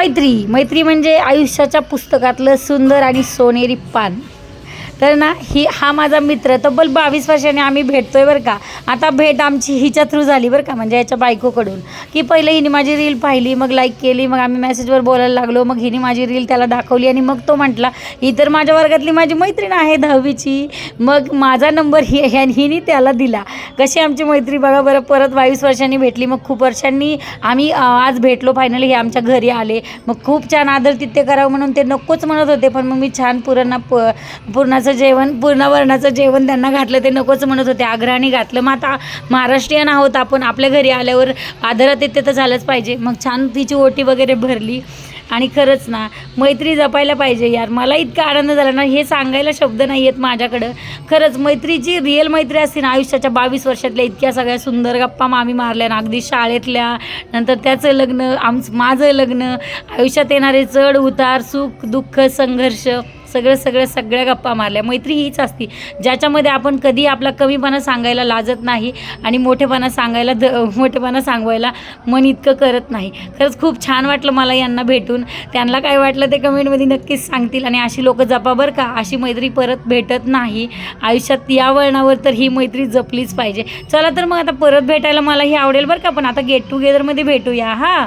मैत्री म्हणजे आयुष्याच्या पुस्तकातलं सुंदर आणि सोनेरी पान. तर ना हा माझा मित्र तब्बल 22 वर्षांनी आम्ही भेटतोय बरं का. आता भेट आमची हिच्या थ्रू झाली बरं का, म्हणजे याच्या बायकोकडून, की पहिलं हिने माझी रील पाहिली, मग लाईक केली, मग आम्ही मेसेजवर बोलायला लागलो, मग हिने माझी रील त्याला दाखवली आणि मग तो म्हटला ही तर माझ्या वर्गातली माझी मैत्रीण आहे 10वीची. मग माझा नंबर हिने त्याला दिला. कशी आमची मैत्री बघा बरं. परत 22 वर्षांनी भेटली. मग खूप वर्षांनी आम्ही आज भेटलो फायनली. हे आमच्या घरी आले. मग खूप छान आदरातिथ्य करावं म्हणून ते नकोच म्हणत होते, पण मग मी छान पुरणाचं जेवण, पूर्णावरणाचं जेवण त्यांना घातलं. ते नकोच म्हणत होते, आग्रहाने घातलं. मग आता महाराष्ट्रीयन आहोत आपण, आपल्या घरी आल्यावर आदरातिथ्य तर झालंच पाहिजे. मग छान तिची ओटी वगैरे भरली. आणि खरंच ना मैत्री जपायला पाहिजे यार. मला इतका आनंद झाला ना, हे सांगायला शब्द नाही आहेत माझ्याकडं. खरंच मैत्रीची रिअल मैत्री असते ना, आयुष्याच्या 22 वर्षातल्या इतक्या सगळ्या सुंदर गप्पा आम्ही मारल्या ना, अगदी शाळेतल्या, नंतर त्याचं लग्न, माझं लग्न, आयुष्यात येणारे चढ उतार, सुख दुःख, संघर्ष, सगळ्या गप्पा मारल्या. मैत्री हीच असती ज्याच्यामध्ये आपण कधी आपला कमीपणा सांगायला लाजत नाही आणि मोठेपणा सांगवायला मन इतकं करत नाही. खरंच खूप छान वाटलं मला यांना भेटून. त्यांना काय वाटलं ते कमेंटमध्ये नक्कीच सांगतील. आणि अशी लोकं जपा बरं का. अशी मैत्री परत भेटत नाही आयुष्यात. या वळणावर तर ही मैत्री जपलीच पाहिजे. चला तर मग आता परत भेटायला मलाही आवडेल बरं का, पण आता गेट टुगेदरमध्ये भेटूया. हां.